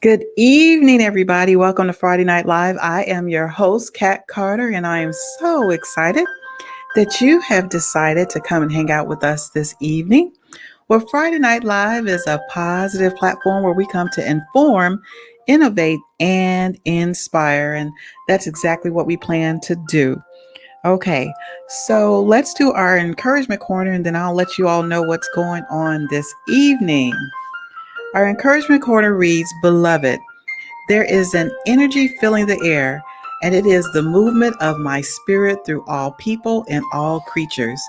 Good evening, everybody. Welcome to Friday Night Live. I am your host, Kat Carter, and I am so excited that you have decided to come and hang out with us this evening. Well, Friday Night Live is a positive platform where we come to inform, innovate, and inspire. And that's exactly what we plan to do. Okay, so let's do our encouragement corner, and then I'll let you all know what's going on this evening. Our encouragement corner reads, Beloved, there is an energy filling the air, and it is the movement of my spirit through all people and all creatures.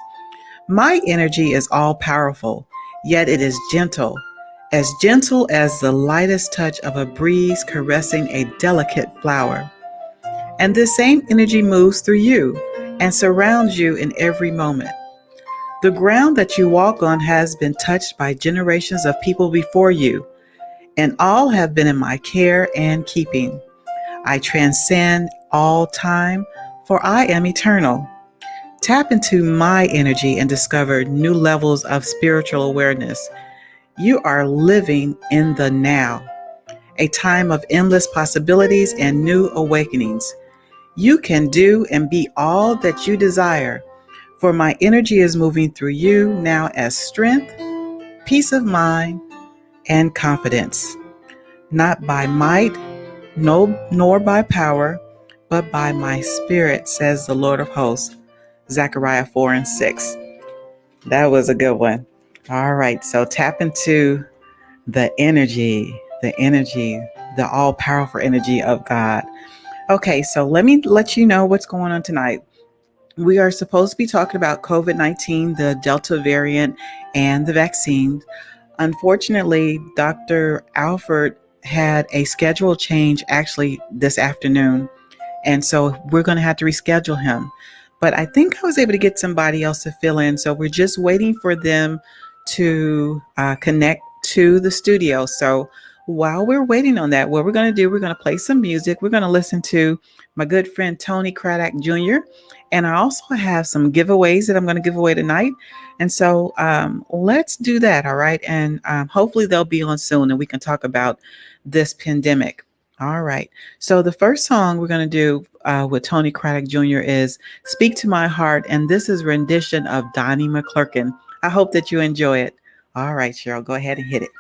My energy is all powerful, yet it is gentle as the lightest touch of a breeze caressing a delicate flower. And this same energy moves through you and surrounds you in every moment. The ground that you walk on has been touched by generations of people before you, and all have been in my care and keeping. I transcend all time, for I am eternal. Tap into my energy and discover new levels of spiritual awareness. You are living in the now, a time of endless possibilities and new awakenings. You can do and be all that you desire, for my energy is moving through you now as strength, peace of mind, and confidence. Not by might, no, nor by power, but by my spirit, says the Lord of hosts. Zechariah 4:6. That was a good one. All right, so tap into the all-powerful energy of God. Okay, so let me let you know what's going on tonight. We are supposed to be talking about COVID-19, the Delta variant, and the vaccine. Unfortunately, Dr. Alford had a schedule change actually this afternoon. And so we're going to have to reschedule him. But I think I was able to get somebody else to fill in. So we're just waiting for them to connect to the studio. So while we're waiting on that, what we're going to do, we're going to play some music. We're going to listen to my good friend Tony Craddock Jr. And I also have some giveaways that I'm going to give away tonight. And so let's do that. All right. And hopefully they'll be on soon and we can talk about this pandemic. All right. So the first song we're going to do with Tony Craddock Jr. is Speak to My Heart. And this is rendition of Donnie McClurkin. I hope that you enjoy it. All right, Cheryl, go ahead and hit it.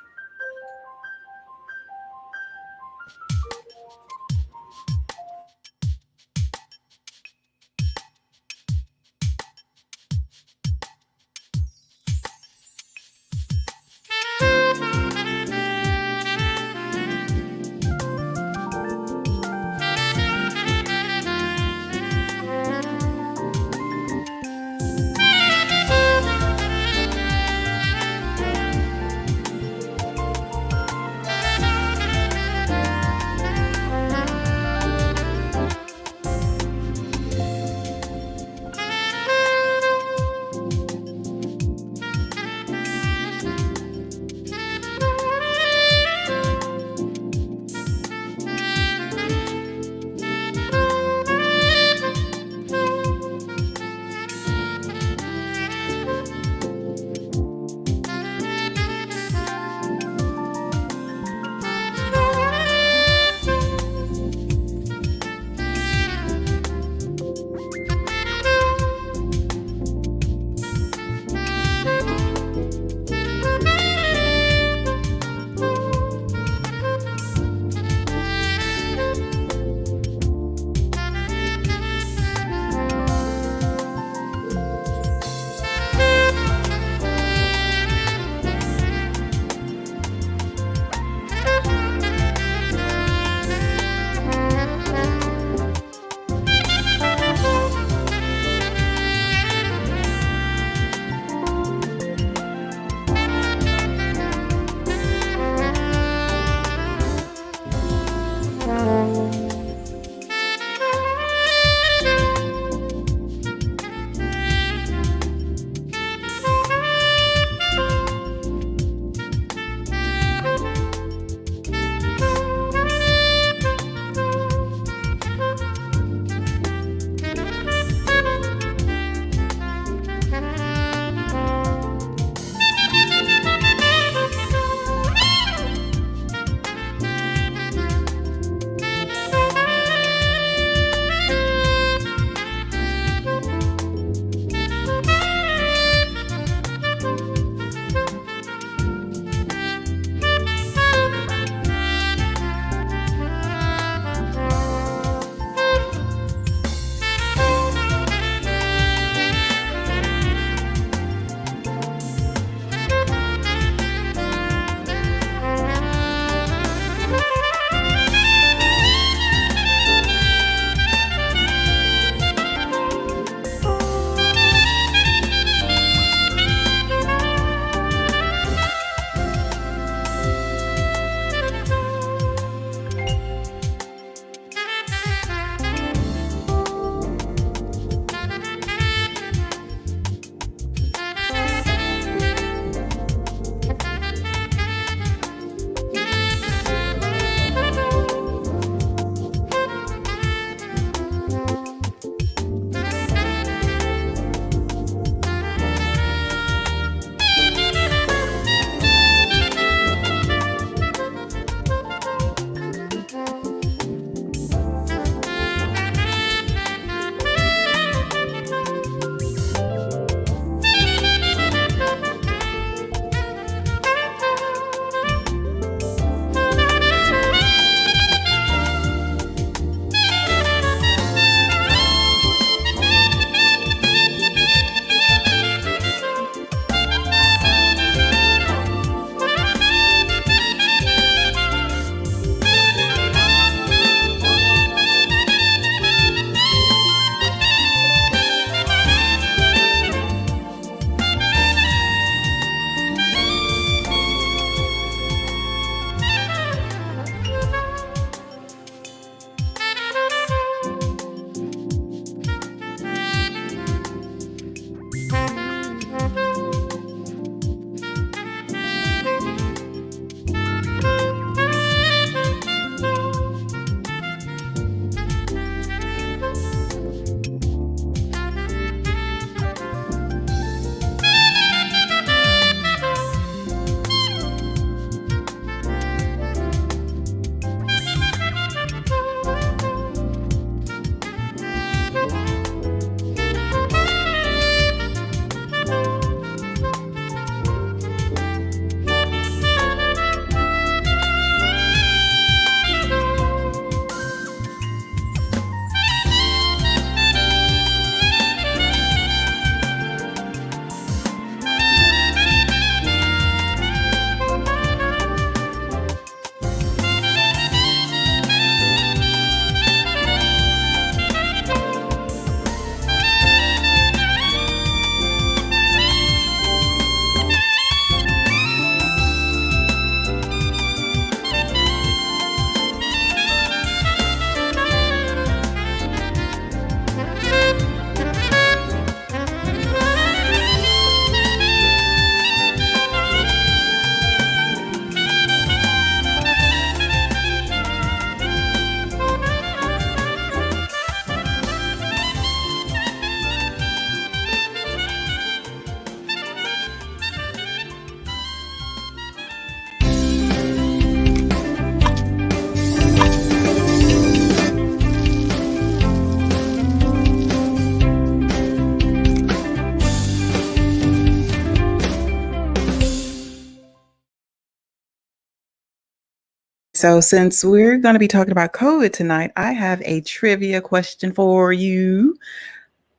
So since we're going to be talking about COVID tonight, I have a trivia question for you.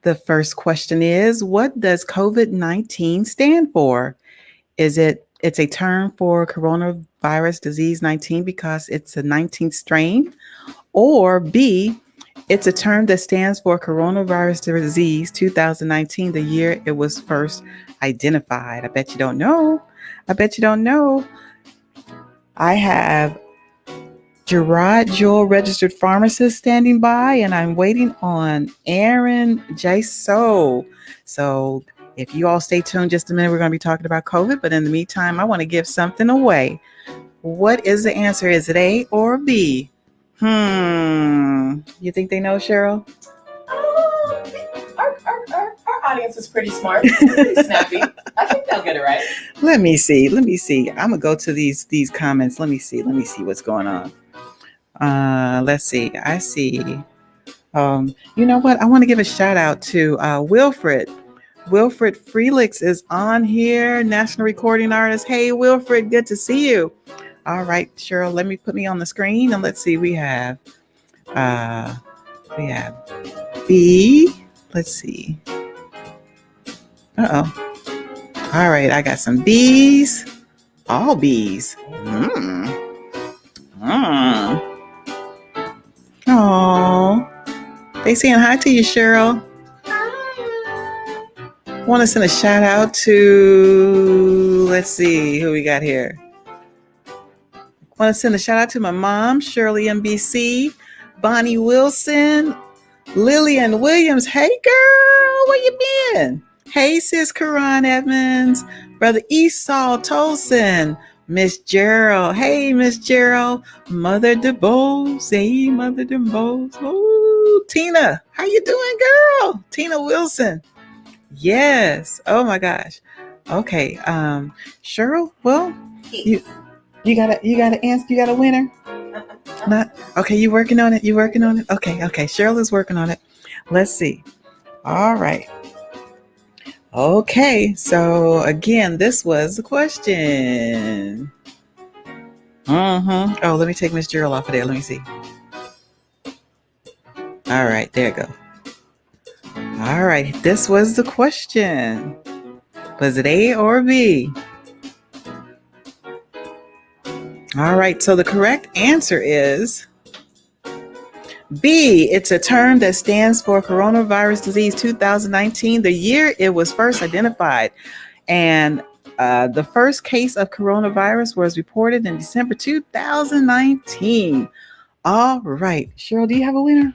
The first question is, what does COVID-19 stand for? It's a term for coronavirus disease 19 because it's a 19th strain, or B, it's a term that stands for coronavirus disease 2019, the year it was first identified. I bet you don't know. I have Gerard Jewell, registered pharmacist, standing by, and I'm waiting on Aaron Jaso. So if you all stay tuned just a minute, we're going to be talking about COVID. But in the meantime, I want to give something away. What is the answer? Is it A or B? You think they know, Cheryl? Our audience is pretty smart, pretty snappy. I think they'll get it right. Let me see. I'm gonna go to these comments. Let me see what's going on. Let's see. I see. You know what? I want to give a shout out to Wilfred. Wilfred Freelix is on here, national recording artist. Hey, Wilfred, good to see you. All right, Cheryl, let me put me on the screen and let's see. We have B. Let's see. All right, I got some B's. All B's. Oh, they saying hi to you, Cheryl. Want to send a shout out to, let's see who we got here. Want to send a shout out to my mom, Shirley MBC, Bonnie Wilson, Lillian Williams. Hey girl, where you been? Hey sis Karan Edmonds, brother Esau Tolson, Miss Gerald. Hey Miss Gerald, Mother DeBose. Hey Mother DeBose. Oh, Tina, how you doing, girl? Tina Wilson. Yes. Oh my gosh. Okay. Cheryl. Well, you got to answer. You got a winner. Not okay. You working on it. Okay. Cheryl is working on it. Let's see. All right. Okay. So again, this was the question. Oh, let me take Miss Gerald off of there. Let me see. All right. There you go. All right, this was the question. Was it A or B? All right, so the correct answer is B. It's a term that stands for coronavirus disease 2019, the year it was first identified. And the first case of coronavirus was reported in December 2019. All right, Cheryl, do you have a winner?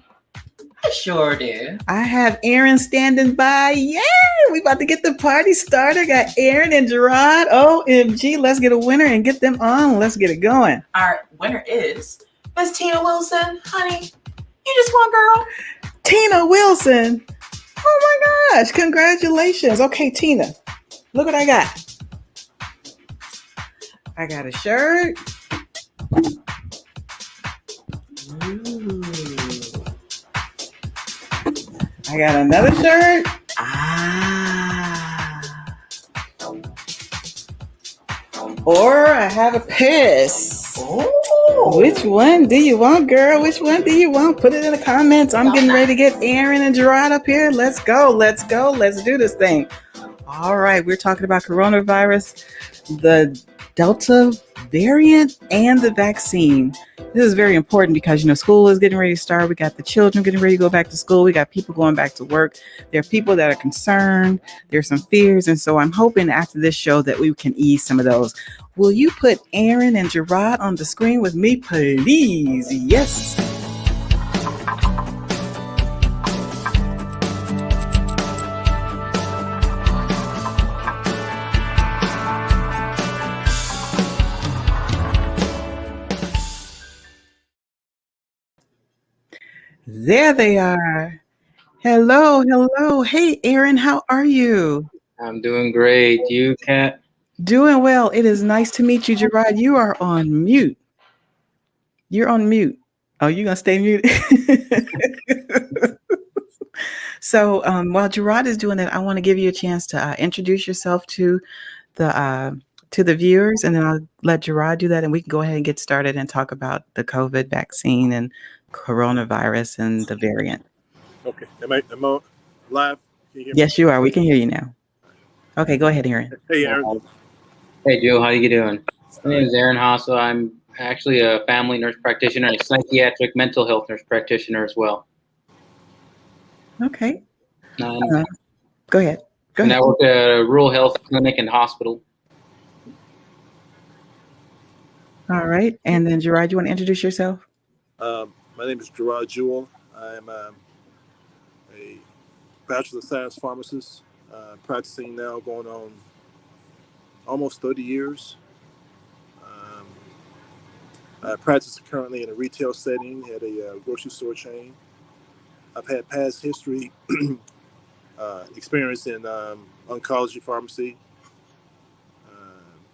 I sure do. I have Aaron standing by. Yay! We about to get the party started. Got Aaron and Gerard. OMG, let's get a winner and get them on. Let's get it going. Our winner is Miss Tina Wilson. Honey, you just won, girl. Tina Wilson. Oh my gosh, congratulations. Okay, Tina, look what I got. I got a shirt. Ooh. I got another shirt. Or I have a purse. Oh. Which one do you want, girl? Which one do you want? Put it in the comments. I'm getting ready to get Aaron and Gerard up here. Let's go. Let's do this thing. All right. We're talking about coronavirus, the Delta variant, and the vaccine. This is very important because, school is getting ready to start. We got the children getting ready to go back to school. We got people going back to work. There are people that are concerned. There's some fears. And so I'm hoping after this show that we can ease some of those. Will you put Aaron and Gerard on the screen with me, please? Yes. There they are. Hello. Hey, Aaron, how are you? I'm doing great. You, Kat? Doing well. It is nice to meet you, Gerard. You are on mute. You're on mute. Oh, you gonna stay muted? So while Gerard is doing that, I want to give you a chance to introduce yourself to the to the viewers, and then I'll let Gerard do that, and we can go ahead and get started and talk about the COVID vaccine and coronavirus and the variant. Okay. Am I live? Can you hear me? Yes, you are. We can hear you now. Okay, go ahead, Aaron. Hey, Aaron. Hey, Joe. How you doing? My name Hi. is Aaron Hassel. I'm actually a family nurse practitioner and a psychiatric mental health nurse practitioner as well. Okay. And, Go ahead. Go and ahead. I work at a rural health clinic and hospital. All right. And then, Gerard, you want to introduce yourself? My name is Gerard Jewell. I'm a Bachelor of Science pharmacist, practicing now going on almost 30 years. I practice currently in a retail setting at a grocery store chain. I've had past history experience in oncology pharmacy,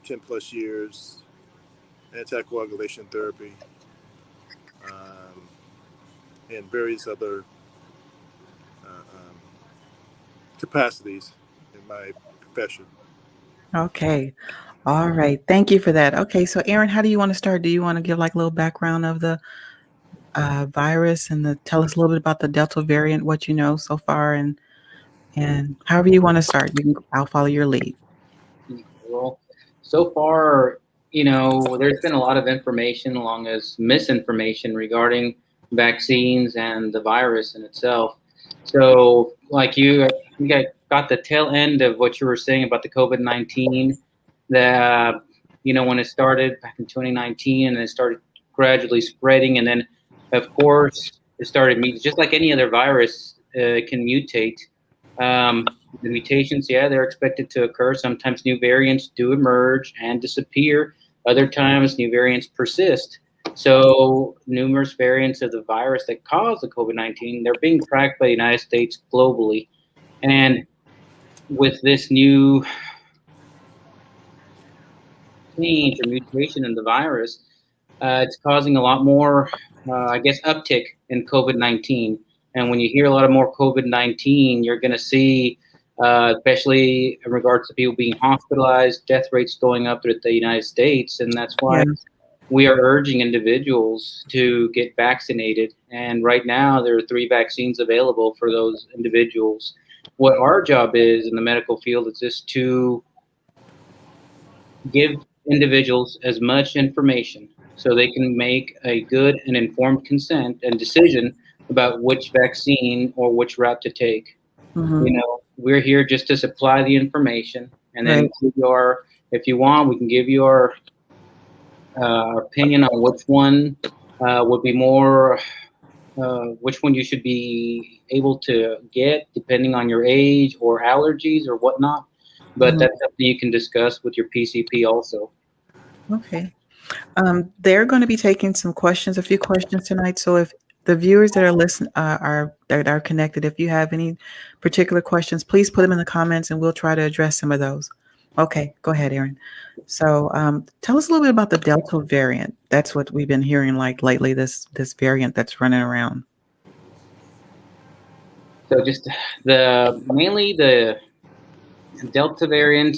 10 plus years, anticoagulation therapy, and various other capacities in my profession. Okay. All right. Thank you for that. Okay. So, Aaron, how do you want to start? Do you want to give like a little background of the virus and tell us a little bit about the Delta variant, what you know so far, and however you want to start, I'll follow your lead. Well, so far, there's been a lot of information along as misinformation regarding vaccines and the virus in itself. So, like I think I got the tail end of what you were saying about the COVID-19, that, when it started back in 2019 and it started gradually spreading. And then, of course, it started just like any other virus can mutate. The mutations, they're expected to occur. Sometimes new variants do emerge and disappear. Other times, new variants persist. So numerous variants of the virus that cause the COVID-19, they're being tracked by the United States globally. And with this new change or mutation in the virus, it's causing a lot more, uptick in COVID-19. And when you hear a lot of more COVID-19, you're going to see, especially in regards to people being hospitalized, death rates going up throughout the United States. And that's why we are urging individuals to get vaccinated. And right now, there are 3 vaccines available for those individuals. What our job is in the medical field is just to give individuals as much information so they can make a good and informed consent and decision about which vaccine or which route to take. Mm-hmm. We're here just to supply the information, and then Right. if you want, we can give you our opinion on which one would be more, which one you should be able to get depending on your age or allergies or whatnot. But that's something you can discuss with your PCP also. Okay. They're going to be taking a few questions tonight. So if the viewers that are listening that are connected, if you have any particular questions, please put them in the comments and we'll try to address some of those. Okay, go ahead, Aaron. So tell us a little bit about the Delta variant. That's what we've been hearing like lately, this variant that's running around. So just mainly the Delta variant,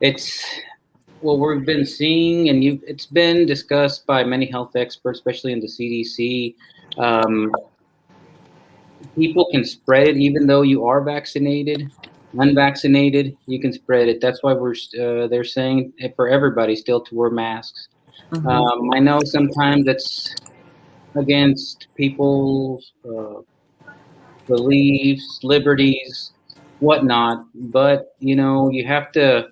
it's what we've been seeing, and it's been discussed by many health experts, especially in the CDC. People can spread it even though you are vaccinated. Unvaccinated, you can spread it. That's why they're saying for everybody still to wear masks. Mm-hmm. I know sometimes it's against people's beliefs, liberties, whatnot, but you have to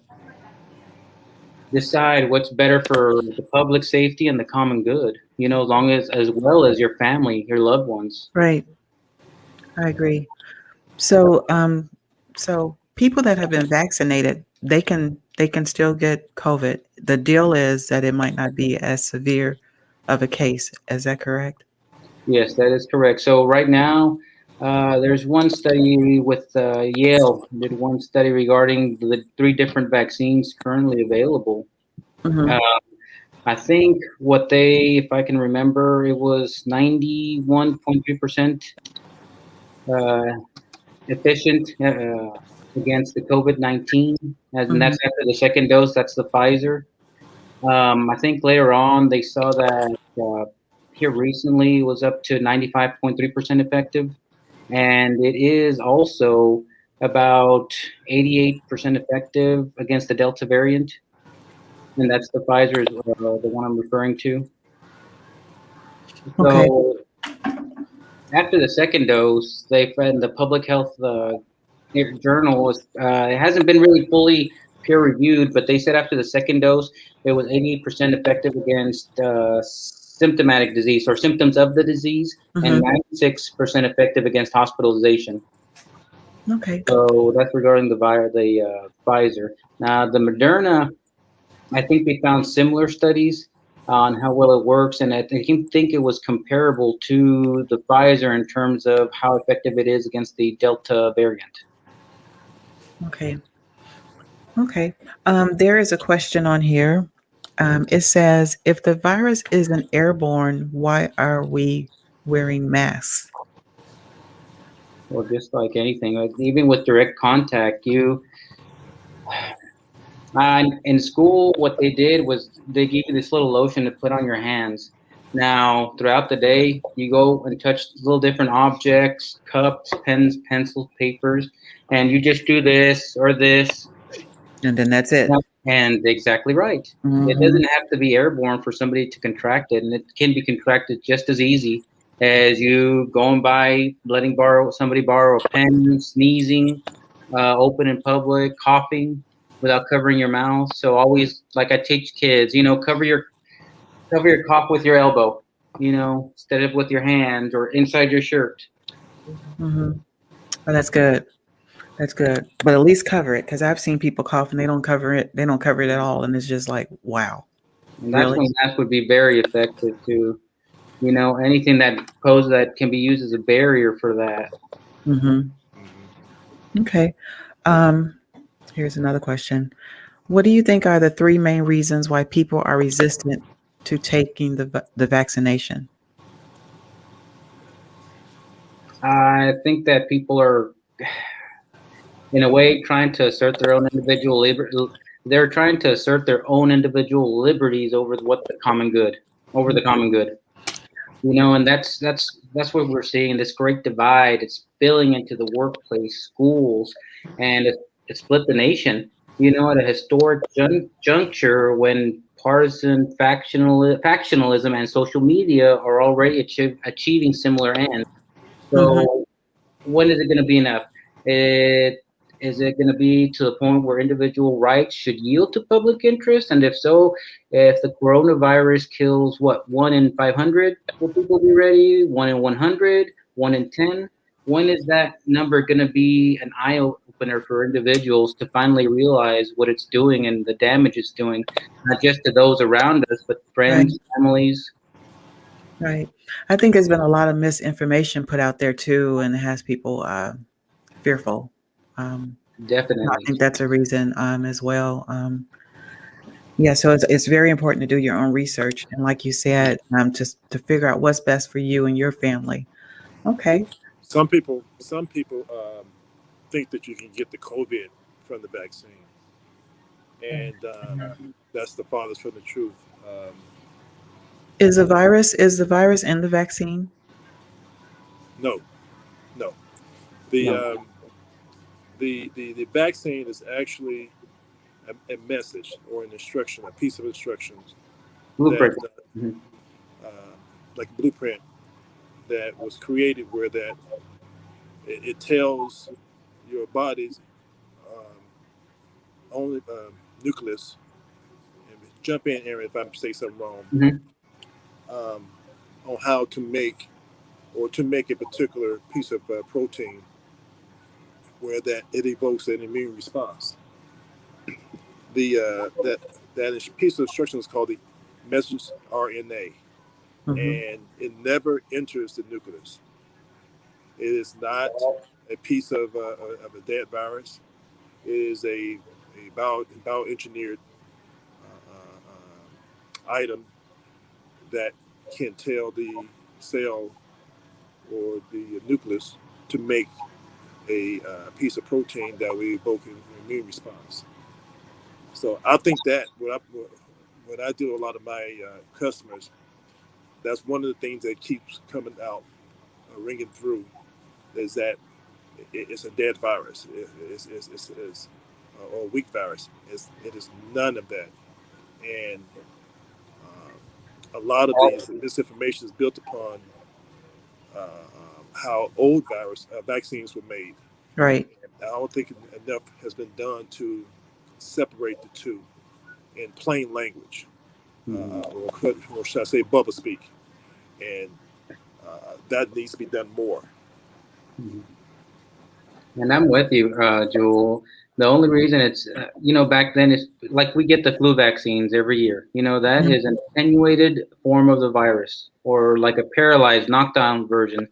decide what's better for the public safety and the common good, as well as your family, your loved ones. Right. I agree. So so people that have been vaccinated, they can still get COVID. The deal is that it might not be as severe of a case. Is that correct? Yes, that is correct. So right now, there's one study with Yale did one study regarding the 3 different vaccines currently available. Mm-hmm. I think if I can remember, it was 91.3% efficient against the COVID-19, and that's after the second dose. That's the Pfizer. I think later on they saw that here recently it was up to 95.3% effective, and it is also about 88% effective against the Delta variant, and that's the Pfizer, is the one I'm referring to. Okay. So after the second dose, they found the public health journal was it hasn't been really fully peer reviewed, but they said after the second dose, it was 88% effective against symptomatic disease or symptoms of the disease, and 96% effective against hospitalization. Okay. So that's regarding the Pfizer. Now the Moderna, I think they found similar studies on how well it works, and I think it was comparable to the Pfizer in terms of how effective it is against the Delta variant. Okay. Okay. There is a question on here. It says, if the virus isn't airborne, why are we wearing masks? Well, just like anything, like even with direct contact, in school, what they did was they gave you this little lotion to put on your hands. Now, throughout the day, you go and touch little different objects, cups, pens, pencils, papers, and you just do this or this. And then that's it. And exactly right. Mhm. It doesn't have to be airborne for somebody to contract it, and it can be contracted just as easy as you going by, letting somebody borrow a pen, sneezing, open in public, coughing without covering your mouth. So always, like I teach kids, cover your cough with your elbow, instead of with your hand or inside your shirt. Oh, that's good. That's good. But at least cover it, because I've seen people cough and they don't cover it. They don't cover it at all, and it's just like, wow. And that's Really? when masks would be very effective too. Anything that can be used as a barrier for that. Okay. Here's another question. What do you think are the three main reasons why people are resistant to taking the vaccination? I think that people are, in a way, trying to assert their own individual liberty. They're trying to assert their own individual liberties over the common good. And that's what we're seeing. This great divide. It's spilling into the workplace, schools, and it split the nation. At a historic juncture when partisan factionalism and social media are already achieving similar ends. So when is it going to be enough? Is it going to be to the point where individual rights should yield to public interest? And if so, if the coronavirus kills, 1 in 500, will people be ready? 1 in 100, 1 in 10? When is that number going to be an eye opener for individuals to finally realize what it's doing and the damage it's doing, not just to those around us, but friends, families? Right. I think there's been a lot of misinformation put out there too, and it has people fearful. I Definitely. think that's a reason as well. Yeah, so it's very important to do your own research, and like you said, just to figure out what's best for you and your family. Okay. Some people think that you can get the COVID from the vaccine, and that's the farthest from the truth. Is the virus in the vaccine? No, no. No. The vaccine is actually a message or an instruction, a piece of instructions Blueprint. that, like a blueprint that was created, where that it tells your body's own nucleus. And jump in, Aaron, if I say something wrong. On how to make a particular piece of protein where that it evokes an immune response. That piece of instruction is called the messenger RNA, and it never enters the nucleus. It is not a piece of a dead virus. It is a bioengineered item that can tell the cell or the nucleus to make a piece of protein that we evoke an immune response. So I think that when I do a lot of my customers, that's one of the things that keeps coming out, ringing through, is that it's a dead virus. It's or a weak virus. It is none of that. And a lot of these misinformation is built upon how old virus vaccines were made. Right. I don't think enough has been done to separate the two in plain language, or should I say bubble speak, and that needs to be done more. And I'm with you, Jewel. The only reason it's, back then is like we get the flu vaccines every year. That is an attenuated form of the virus, or like a paralyzed, knocked out version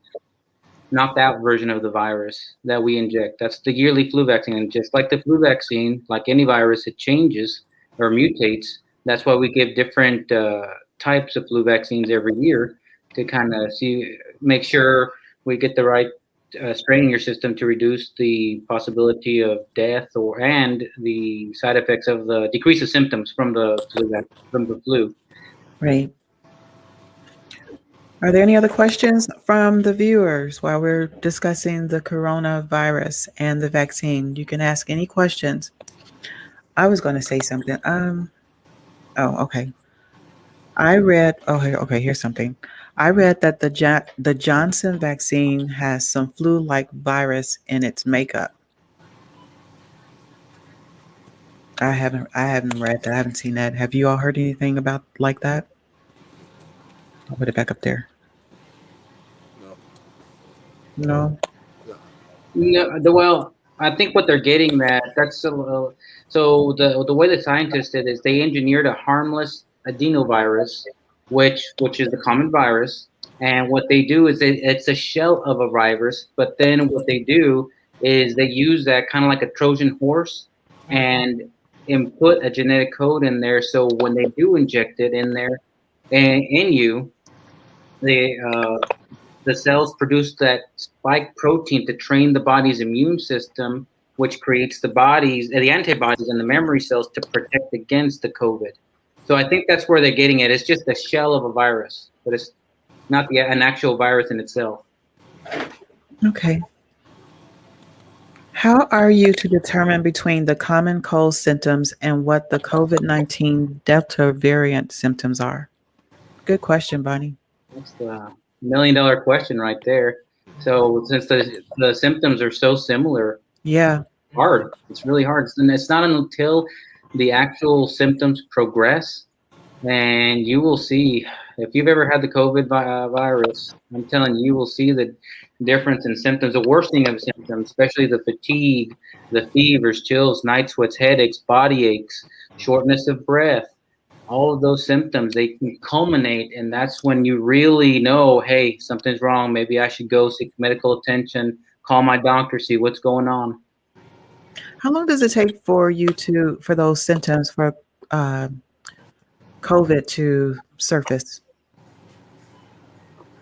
of the virus that we inject. That's the yearly flu vaccine. And just like the flu vaccine, like any virus, it changes or mutates. That's why we give different types of flu vaccines every year to kind of make sure we get the right strain in your system to reduce the possibility of death and the side effects of the decrease of symptoms from the flu. Right. Are there any other questions from the viewers while we're discussing the coronavirus and the vaccine? You can ask any questions. I was going to say something. Okay. Here's something. I read that the Johnson vaccine has some flu-like virus in its makeup. I haven't read that. I haven't seen that. Have you all heard anything about like that? I'll put it back up there. No. No, well, I think what they're getting that's a little, so the way the scientists did is they engineered a harmless adenovirus, which is the common virus, and what they do is it's a shell of a virus, but then what they do is they use that kind of like a Trojan horse and input a genetic code in there, so when they do inject it in there and in you, the cells produce that spike protein to train the body's immune system, which creates the antibodies and the memory cells to protect against the COVID. So I think that's where they're getting it. It's just a shell of a virus, but it's not an actual virus in itself. Okay. How are you to determine between the common cold symptoms and what the COVID-19 Delta variant symptoms are? Good question, Bonnie. That's the $1 million question right there. So since the symptoms are so similar, Yeah. it's really hard. And it's not until the actual symptoms progress, and you will see, if you've ever had the COVID virus, I'm telling you, you will see the difference in symptoms, the worsening of symptoms, especially the fatigue, the fevers, chills, night sweats, headaches, body aches, shortness of breath. All of those symptoms, they can culminate, and that's when you really know, hey, something's wrong. Maybe I should go seek medical attention, call my doctor, see what's going on. How long does it take for those symptoms for COVID to surface?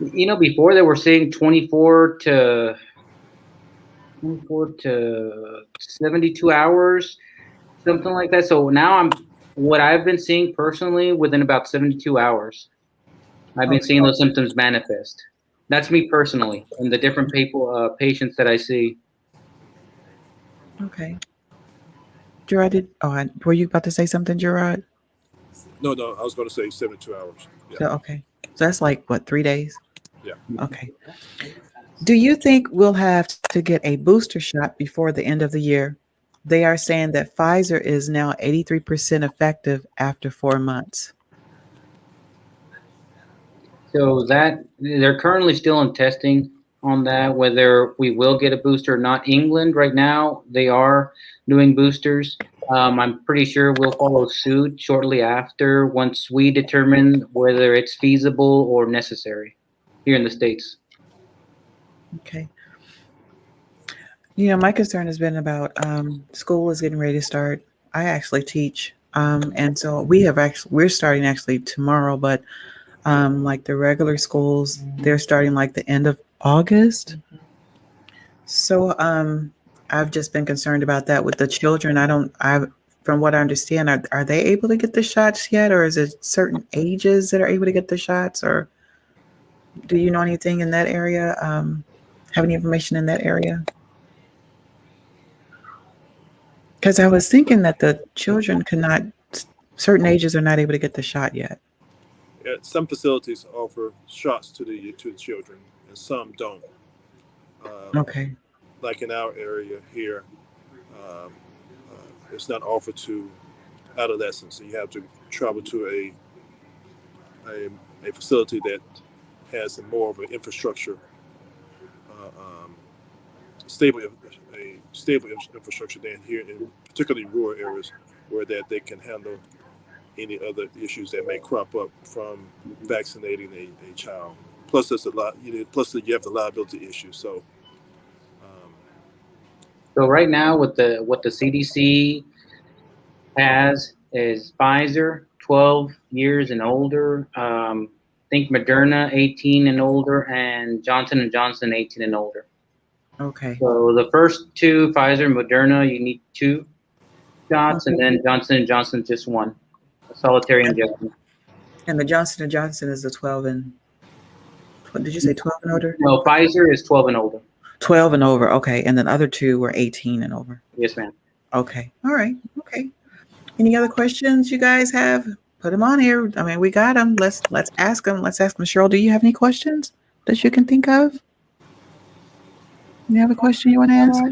Before they were saying 24 to 72 hours, something like that. So now what I've been seeing personally, within about 72 hours, I've been seeing those symptoms manifest. That's me personally, and the different patients that I see. Okay. Gerard, were you about to say something, Gerard? No, I was going to say 72 hours. Yeah. So, okay. So that's like, what, 3 days? Yeah. Okay. Do you think we'll have to get a booster shot before the end of the year? They are saying that Pfizer is now 83% effective after 4 months. So they're currently still in testing on that, whether we will get a booster or not. England right now, they are doing boosters. I'm pretty sure we'll follow suit shortly after, once we determine whether it's feasible or necessary here in the States. Okay. My concern has been about school is getting ready to start. I actually teach. And so we're starting actually tomorrow, but like the regular schools, they're starting like the end of August. So I've just been concerned about that with the children. From what I understand, are they able to get the shots yet, or is it certain ages that are able to get the shots, or do you know anything in that area? Have any information in that area? Because I was thinking that the children cannot, certain ages are not able to get the shot yet. Some facilities offer shots to the children, and some don't. Okay. Like in our area here, um, it's not offered to adolescents. So you have to travel to a facility that has more of an infrastructure, stable infrastructure than here in particularly rural areas, where that they can handle any other issues that may crop up from vaccinating a child. Plus, there's a lot. Plus, you have the liability issue. So, So right now, what the CDC has is Pfizer, 12 years and older. I think Moderna, 18 and older, and Johnson and Johnson, 18 and older. Okay. So the first two, Pfizer and Moderna, you need 2 shots, and then Johnson and Johnson just 1, a solitary injection. And the Johnson & Johnson is the 12 and, what did you say, 12 and older? No, Pfizer is 12 and older. 12 and over, okay. And then the other 2 were 18 and over. Yes, ma'am. Okay. All right. Okay. Any other questions you guys have? Put them on here. I mean, we got them. Let's ask them. Let's ask them. Cheryl, do you have any questions that you can think of? You have a question you want to ask?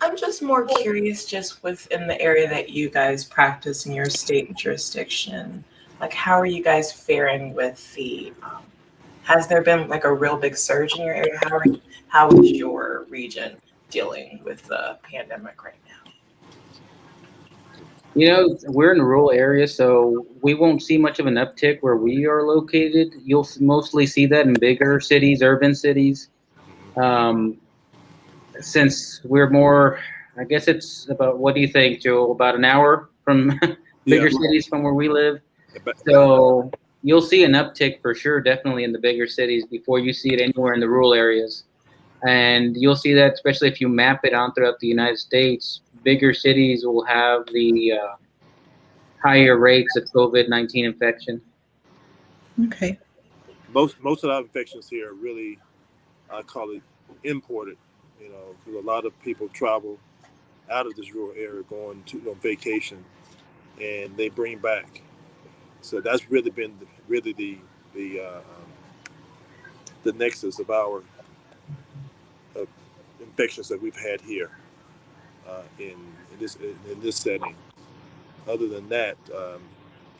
I'm just more curious, just within the area that you guys practice in your state jurisdiction, like how are you guys faring with the, has there been like a real big surge in your area? How is your region dealing with the pandemic right now? You know, we're in a rural area, so we won't see much of an uptick where we are located. You'll mostly see that in bigger cities, urban cities. Since we're more, I guess it's about, what do you think, Joe? About an hour from bigger cities from where we live. So you'll see an uptick for sure, definitely in the bigger cities before you see it anywhere in the rural areas. And you'll see that, especially if you map it on throughout the United States, bigger cities will have the higher rates of COVID-19 infection. Okay. most of our infections here are really, I call it imported. Because a lot of people travel out of this rural area going to vacation, and they bring back. So that's really been the nexus of our infections that we've had here in this setting. Other than that,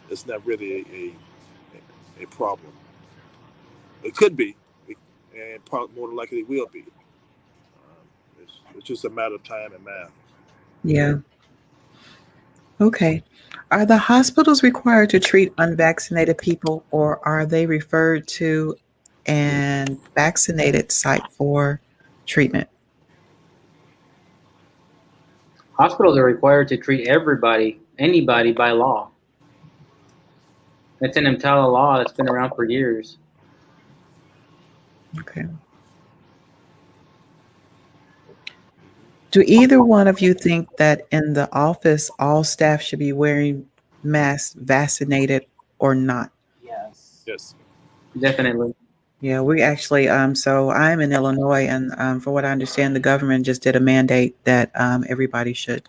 it's not really a problem. It could be, and more than likely it will be. It's just a matter of time and math. Yeah. Okay. Are the hospitals required to treat unvaccinated people, or are they referred to an vaccinated site for treatment? Hospitals are required to treat anybody by law. It's an EMTALA law that's been around for years. Okay. Do either one of you think that in the office, all staff should be wearing masks, vaccinated or not? Yes. Yes. Definitely. Yeah, we actually, so I'm in Illinois, and from what I understand, the government just did a mandate that everybody should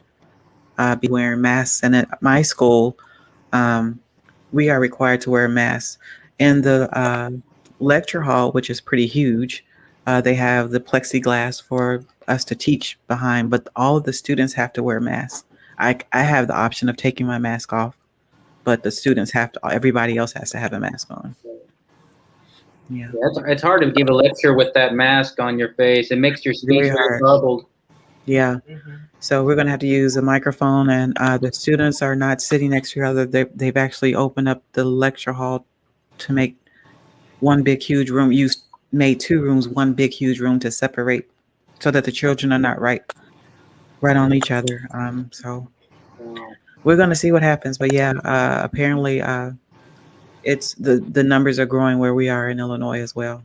be wearing masks. And at my school, we are required to wear a mask. In the lecture hall, which is pretty huge, they have the plexiglass for us to teach behind, but all of the students have to wear masks. I have the option of taking my mask off, but the students everybody else has to have a mask on. Yeah. It's hard to give a lecture with that mask on your face. It makes your speech very garbled. Yeah. Mm-hmm. So we're going to have to use a microphone, and the students are not sitting next to each other. They've actually opened up the lecture hall to make one big, huge room. Made 2 rooms, one big, huge room to separate so that the children are not right on each other. So we're going to see what happens. But yeah, apparently it's the numbers are growing where we are in Illinois as well.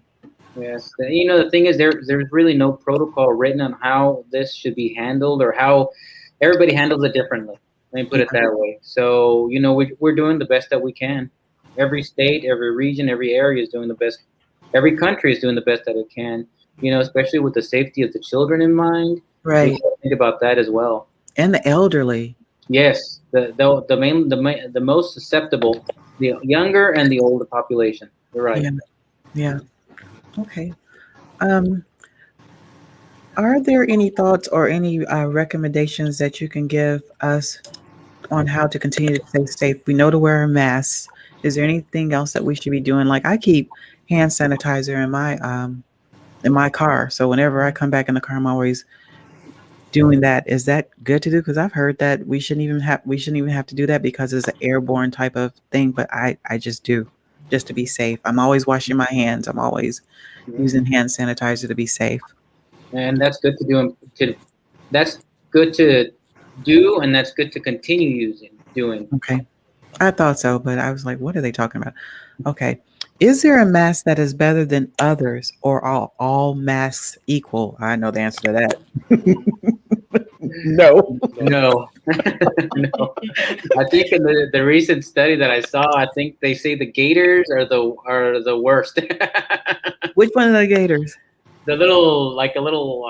Yes, the thing is, there's really no protocol written on how this should be handled or how everybody handles it differently. Let me put Yeah. it that way. So, we're doing the best that we can. Every state, every region, every area is doing the best. Every country is doing the best that it can. Especially with the safety of the children in mind. We Right. gotta think about that as well. And the elderly. Yes, the most susceptible, the younger and the older population. You're right. Yeah. Yeah. Okay. Um, are there any thoughts or any recommendations that you can give us on how to continue to stay safe? We know to wear a mask. Is there anything else that we should be doing? Like I keep hand sanitizer in my car, so whenever I come back in the car, I'm always doing that. Is that good to do? Because I've heard that we shouldn't even have to do that because it's an airborne type of thing. But I just do just to be safe. I'm always washing my hands. I'm always Yeah. using hand sanitizer to be safe. And that's good to do. That's good to do, and that's good to continue doing. Okay. I thought so, but I was like, what are they talking about? Okay. Is there a mask that is better than others, or are all masks equal? I know the answer to that. No. No, no. I think in the recent study that I saw, I think they say the gators are the worst. Which one of the gators? The little, like a little,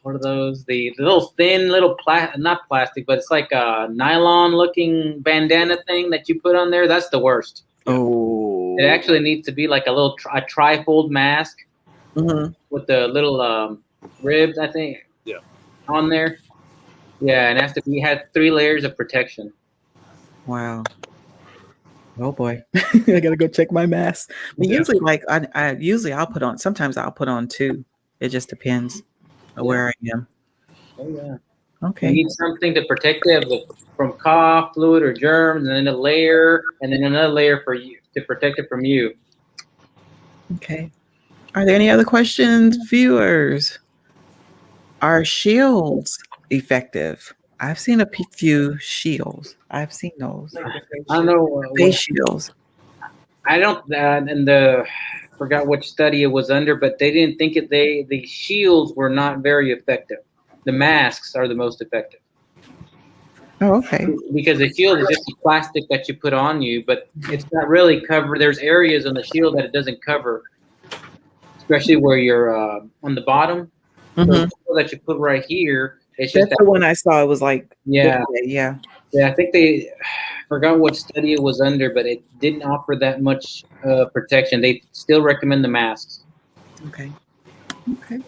what are those? The little thin little not plastic, but it's like a nylon looking bandana thing that you put on there. That's the worst. Oh. It actually needs to be like a trifold mask Hmm. with the little ribs, I think, Yeah. on there. Yeah, and it has to be had 3 layers of protection. Wow. Oh boy. I gotta go check my mask. But Yeah. usually like I usually I'll put on sometimes I'll put on two. It just depends on Yeah. where I am. Oh yeah. You Okay. need something to protect it from cough, fluid, or germs, and then a layer, and then another layer for you to protect it from you. Okay. Are there any other questions, viewers? Are shields effective? I've seen a few shields. I've seen those. Like the face I don't shield. know Face what shields. I don't and forgot which study it was under, but they didn't think the shields were not very effective. The masks are the most effective. Oh, okay. Because the shield is just the plastic that you put on you, but it's not really covered. There's areas on the shield that it doesn't cover, especially where you're on the bottom. So the Hmm. shield that you put right here, it's just That's that. the one I saw. It was like this Yeah, way. Yeah. yeah. I think they forgot what study it was under, but it didn't offer that much protection. They still recommend the masks. Okay. Okay.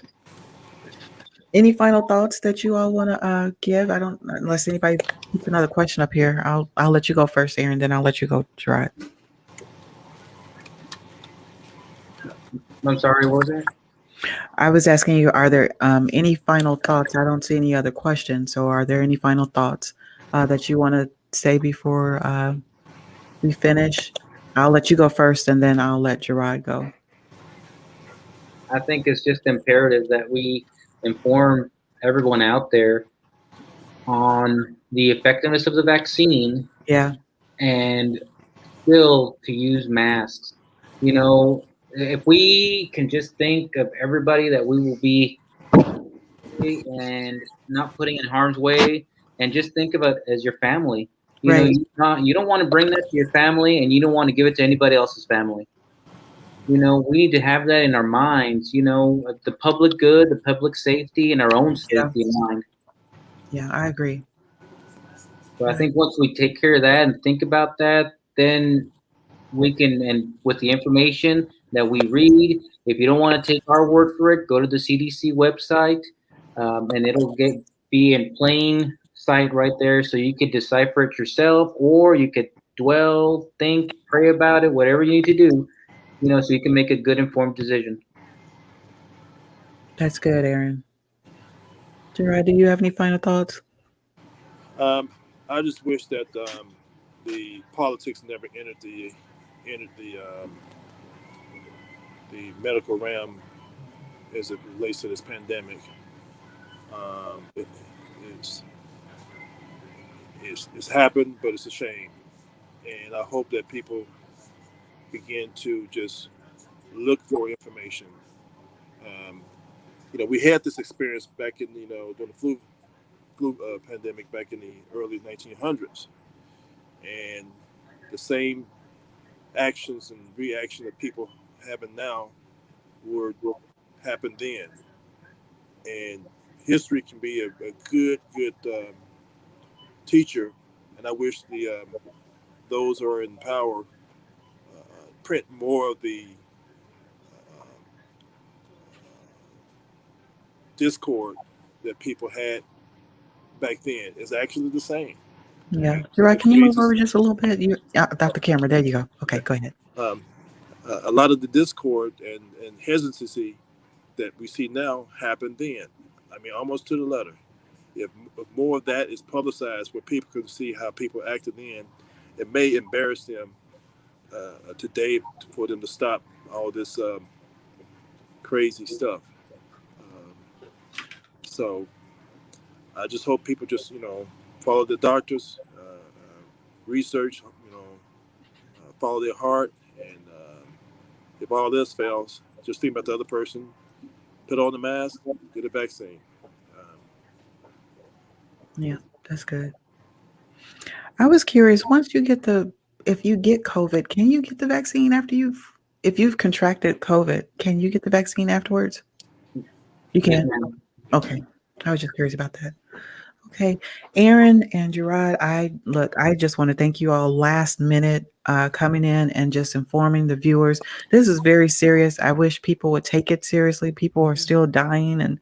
Any final thoughts that you all want to give? I don't, unless anybody puts another question up here. I'll let you go first, Aaron. Then I'll let you go, Gerard. I'm sorry, what was that? I was asking you, are there any final thoughts? I don't see any other questions. So, are there any final thoughts that you want to say before we finish? I'll let you go first, and then I'll let Gerard go. I think it's just imperative that we inform everyone out there on the effectiveness of the vaccine Yeah. and still to use masks. If we can just think of everybody that we will be and not putting in harm's way, and just think of it as your family. Right. You don't want to bring that to your family, and you don't want to give it to anybody else's family. We need to have that in our minds. The public good, the public safety, and our own Yeah. safety in mind. Yeah. I agree. So I think once we take care of that and think about that, then we can, and with the information that we read, if you don't want to take our word for it, go to the CDC website, and it'll be in plain sight right there, so you could decipher it yourself, or you could dwell, think, pray about it, whatever you need to do, so you can make a good informed decision. That's good, Aaron. Gerard, do you have any final thoughts? I just wish that the politics never entered the the medical realm as it relates to this pandemic. It's it's happened, but it's a shame, and I hope that people begin to just look for information We had this experience back in during the flu pandemic back in the early 1900s, and the same actions and reaction that people having now were happened then. And history can be a good teacher, and I wish those who are in power print more of the discord that people had back then. Is actually the same. Yeah. Gerard, can you move over just a little bit? You about the camera. There you go. Okay, go ahead. A lot of the discord and hesitancy that we see now happened then. I mean, almost to the letter. If more of that is publicized where people can see how people acted then, it may embarrass them today for them to stop all this crazy stuff. So I just hope people just, follow the doctors, research, follow their heart. And if all this fails, just think about the other person, put on the mask, get a vaccine. Yeah, that's good. I was curious, if you get COVID, can you get the vaccine if you've contracted COVID, can you get the vaccine afterwards? You can? Okay. I was just curious about that. Okay. Aaron and Gerard, I just want to thank you all last minute coming in and just informing the viewers. This is very serious. I wish people would take it seriously. People are still dying, and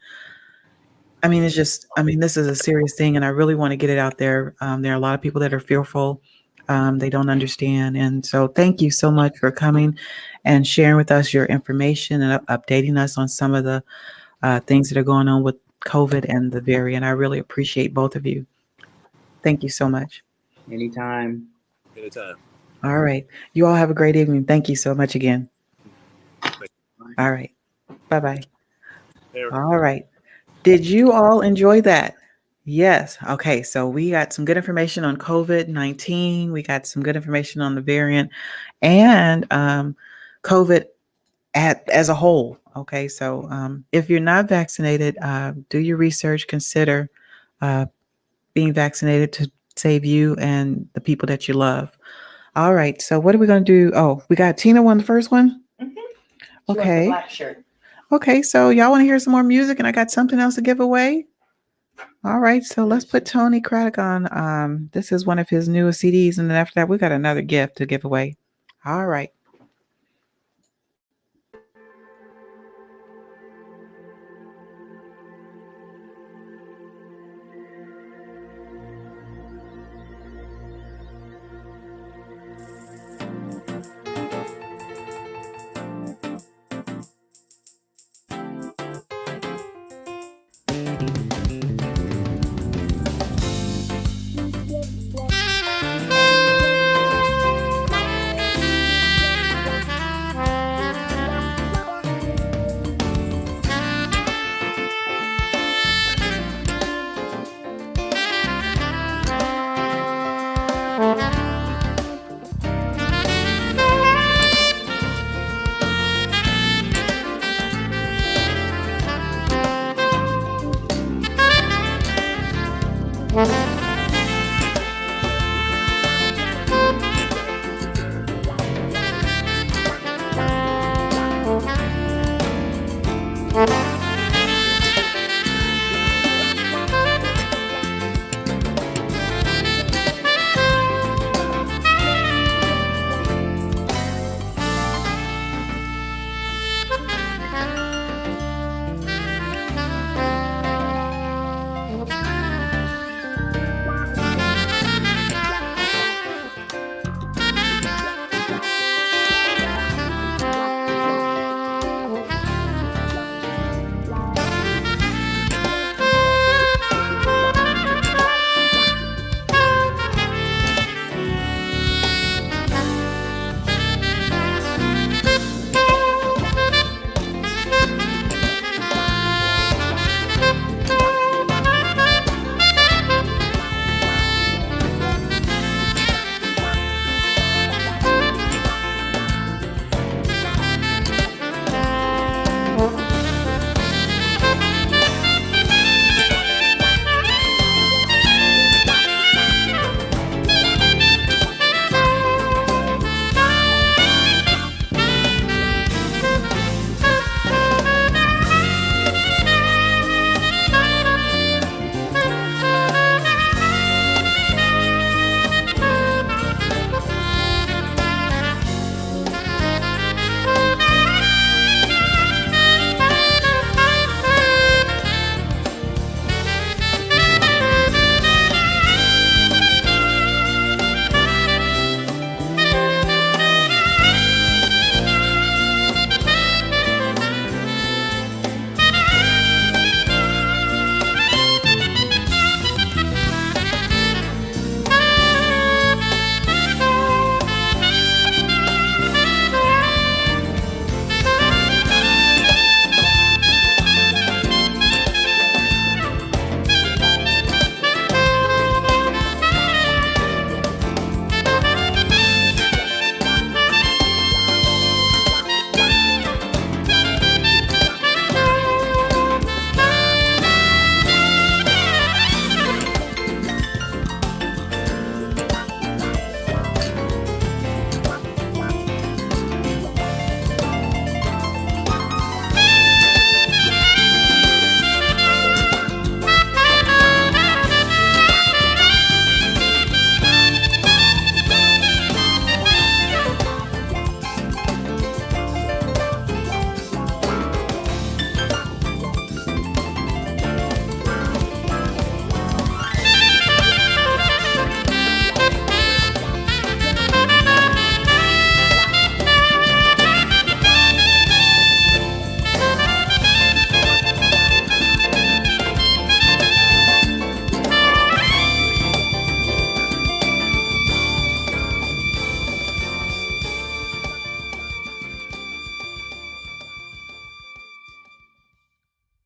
this is a serious thing, and I really want to get it out there. There are a lot of people that are fearful. They don't understand. And so thank you so much for coming and sharing with us your information and updating us on some of the things that are going on with COVID and the variant. I really appreciate both of you. Thank you so much. Anytime. All right. You all have a great evening. Thank you so much again. All right. Bye-bye. All right. Did you all enjoy that? Yes. Okay. So we got some good information on COVID-19. We got some good information on the variant and COVID as a whole. Okay. So if you're not vaccinated, do your research, consider being vaccinated to save you and the people that you love. All right. So what are we going to do? Oh, we got Tina won the first one. Mm-hmm. Okay. Black shirt. Okay. So y'all want to hear some more music, and I got something else to give away. All right. So let's put Tony Craddock on. This is one of his newest CDs. And then after that, we got another gift to give away. All right.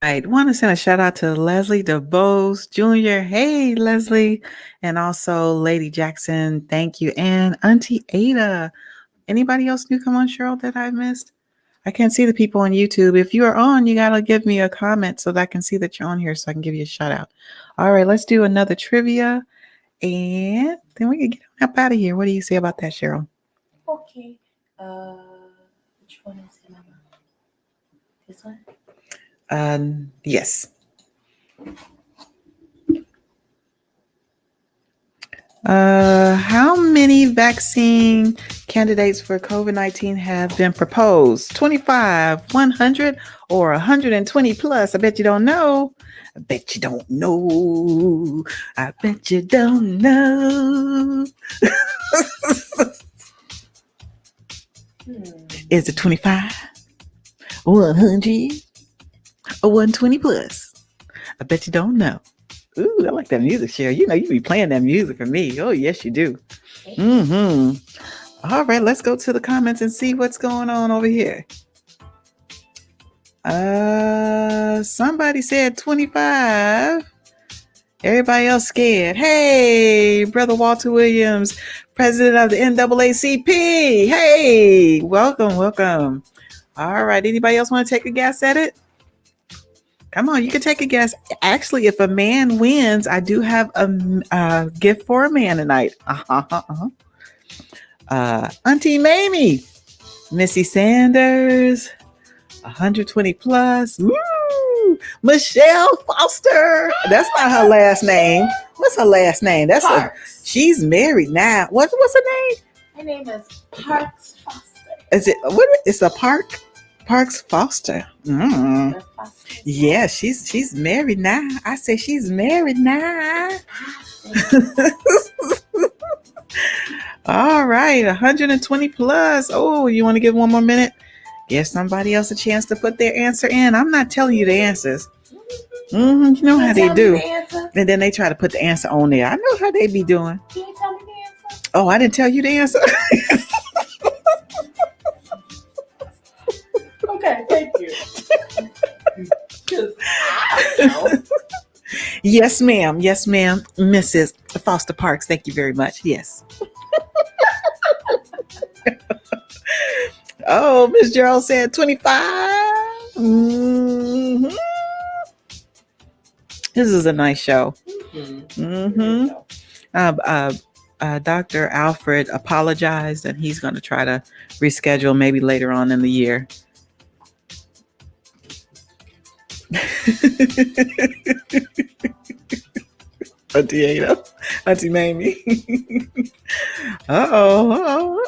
I want to send a shout out to Leslie DeBose Jr. Hey, Leslie. And also Lady Jackson. Thank you. And Auntie Ada. Anybody else new come on, Cheryl, that I missed? I can't see the people on YouTube. If you are on, you got to give me a comment so that I can see that you're on here so I can give you a shout out. All right, let's do another trivia. And then we can get up out of here. What do you say about that, Cheryl? Okay. Which one is it? This one? Yes. How many vaccine candidates for COVID-19 have been proposed? 25, 100, or 120 plus? I bet you don't know. I bet you don't know. I bet you don't know. Is it 25, 100, or 120 plus? I bet you don't know. Ooh, I like that music, Cheryl. You know, you be playing that music for me. Oh, yes, you do. All right, let's go to the comments and see what's going on over here. Somebody said 25. Everybody else scared. Hey, Brother Walter Williams, president of the NAACP. Hey, welcome. All right, anybody else want to take a guess at it? Come on, you can take a guess. Actually, if a man wins, I do have a gift for a man tonight. Auntie Mamie, Missy Sanders, 120 plus. Woo! Michelle Foster. That's not her last name. What's her last name? She's married now. What's her name? Her name is Parks Foster. Is it what? It's a Parks Foster. Yeah, she's married now. I say she's married now. All right, 120 plus. Oh, you want to give one more minute? Give somebody else a chance to put their answer in. I'm not telling you the answers. You know how they do. And then they try to put the answer on there. I know how they be doing. Can you tell me the answer? Oh, I didn't tell you the answer. Okay, thank you. Yes, ma'am. Yes, ma'am. Mrs. Foster Parks. Thank you very much. Yes. Oh, Miss Gerald said 25. This is a nice show. Dr. Alford apologized, and he's going to try to reschedule maybe later on in the year. Auntie Ada, Auntie Mamie. Uh-oh.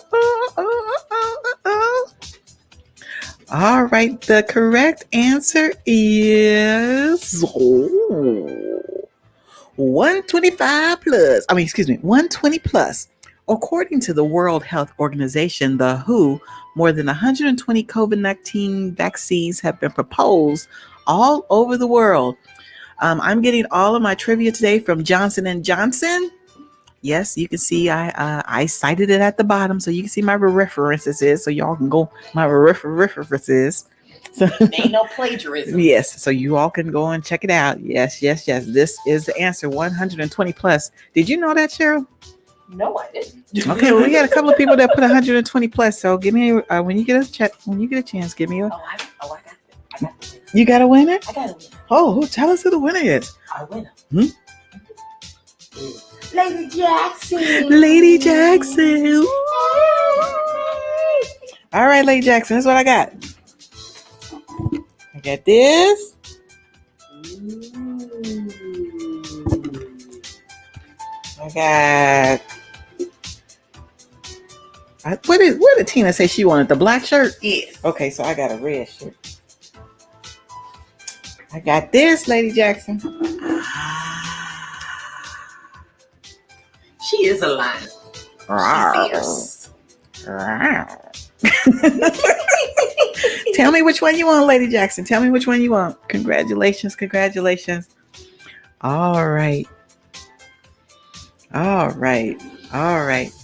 All right, the correct answer is 125 plus. 120 plus. According to the World Health Organization, the WHO, more than 120 COVID-19 vaccines have been proposed all over the world. I'm getting all of my trivia today from Johnson & Johnson. Yes, you can see I cited it at the bottom, so you can see my references, so y'all can go my references. So, ain't no plagiarism. Yes, so you all can go and check it out. Yes. This is the answer, 120 plus. Did you know that, Cheryl? No, I didn't. Okay, well, we got a couple of people that put 120 plus. So give me when you get a chance, give me a. I got it. You got a winner? I got a winner. Oh, tell us who the winner is. Our winner. Lady Jackson. Lady Jackson. Ooh. All right, Lady Jackson, this is what I got. I got this. I got. What did Tina say she wanted? The black shirt? Yes. Okay, so I got a red shirt. I got this, Lady Jackson. She is a lion. She's Tell me which one you want, Lady Jackson. Tell me which one you want. Congratulations. All right.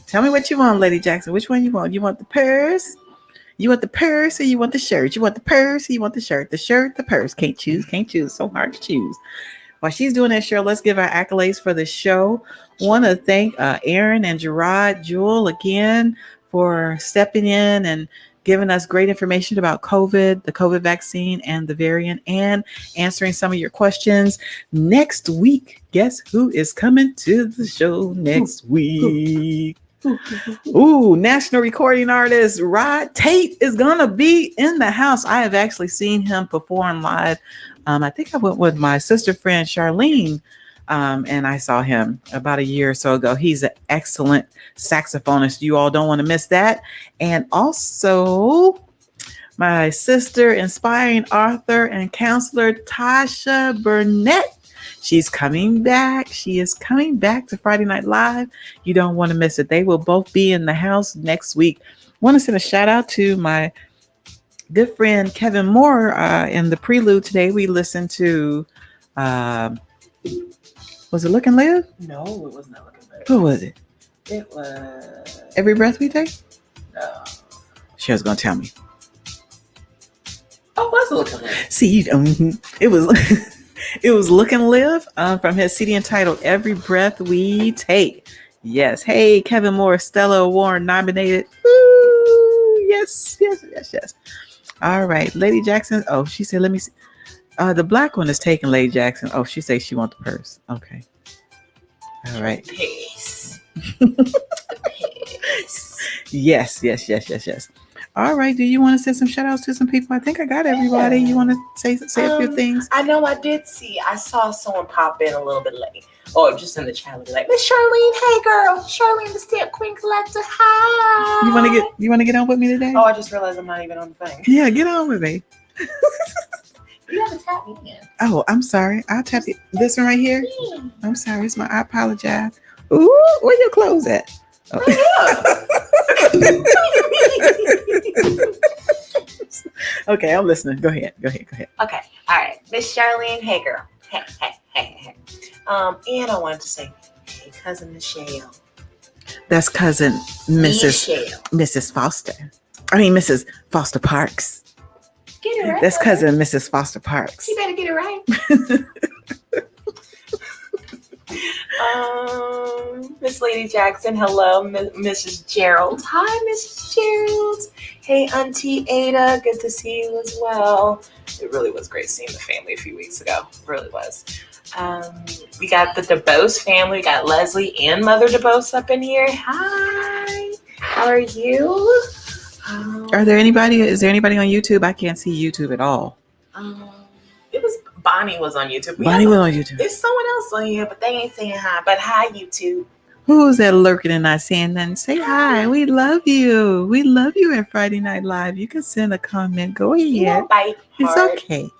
Tell me what you want, Lady Jackson. Which one you want? You want the purse? You want the purse or you want the shirt? You want the purse or you want the shirt? The shirt, the purse. Can't choose. So hard to choose. While she's doing that, Cheryl, let's give our accolades for the show. Want to thank Aaron and Gerard Jewel again for stepping in and giving us great information about COVID, the COVID vaccine, and the variant, and answering some of your questions. Next week, guess who is coming to the show next week? Ooh, national recording artist Rod Tate is gonna be in the house. I have actually seen him perform live. I think I went with my sister friend Charlene, and I saw him about a year or so ago. He's an excellent saxophonist. You all don't want to miss that. And also my sister, inspiring author and counselor Tasha Burnett. She's coming back. She is coming back to Friday Night Live. You don't want to miss it. They will both be in the house next week. Want to send a shout out to my good friend Kevin Moore. In the prelude today, we listened to, was it Look and Live? No, it was not Look and Live. Who was it? It was Every Breath We Take? no. She was going to tell me. Oh, was it Look and Live? See, it was it was Look and Live from his CD entitled Every Breath We Take. Yes. Hey, Kevin Moore, Stella Award nominated. Woo! Yes. All right, Lady Jackson. Oh, she said, let me see. The black one is taking Lady Jackson. Oh, she says she wants the purse. Okay. All right. Peace. Yes. All right. Do you want to send some shout outs to some people? I think I got everybody. You want to say a few things? I know I did see. I saw someone pop in a little bit late. Or just in the chat, like, Miss Charlene, hey girl, Charlene the Stamp Queen Collector, hi. You want to get on with me today? Oh, I just realized I'm not even on the thing. Yeah, get on with me. You haven't tapped me in. Oh, I'm sorry. I'll tap you. This one right here. Yeah. I'm sorry. I apologize. Ooh, where your clothes at? Oh. Okay, I'm listening. Go ahead. Okay, all right. Miss Charlene, hey girl. Hey. And I wanted to say, hey, cousin Michelle. That's cousin Mrs. Foster. I mean, Mrs. Foster Parks. Get it right. That's cousin Mrs. Foster Parks. You better get it right. Miss Lady Jackson, hello. Mrs. Gerald. Hi, Mrs. Gerald. Hey, Auntie Ada. Good to see you as well. It really was great seeing the family a few weeks ago. It really was. We got the DeBose family. We got Leslie and Mother DeBose up in here. Hi. How are you? Is there anybody on YouTube? I can't see YouTube at all. It was Bonnie was on YouTube. Bonnie was on YouTube. There's someone else on here, but they ain't saying hi. But hi, YouTube. Who's that lurking and not saying nothing? Say hi. We love you. We love you at Friday Night Live. You can send a comment. Go ahead. Yeah, bite it's hard. okay.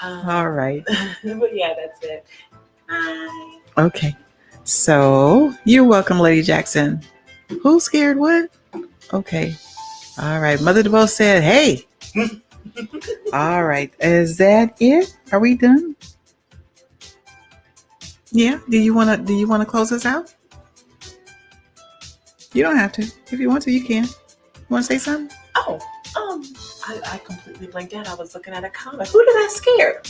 All right. But yeah, that's it. Hi. Okay. So you're welcome, Lady Jackson. Who's scared what? Okay. All right. Mother DeBose said, hey. All right. Is that it? Are we done? Yeah. Do you wanna close us out? You don't have to. If you want to, you can. You wanna say something? Oh, I completely blanked out. I was looking at a comment. Who did I scare?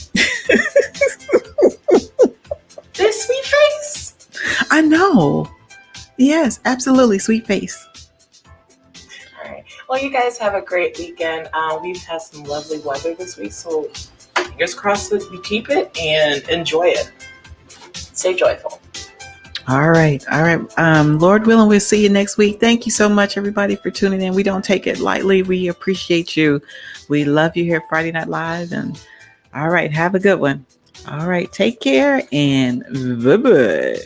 This sweet face? I know. Yes, absolutely. Sweet face. All right. Well, you guys have a great weekend. We've had some lovely weather this week, so fingers crossed that you keep it and enjoy it. Stay joyful. All right. Lord willing, we'll see you next week. Thank you so much, everybody, for tuning in. We don't take it lightly. We appreciate you. We love you here at Friday Night Live. And all right, have a good one. All right, take care and bye-bye.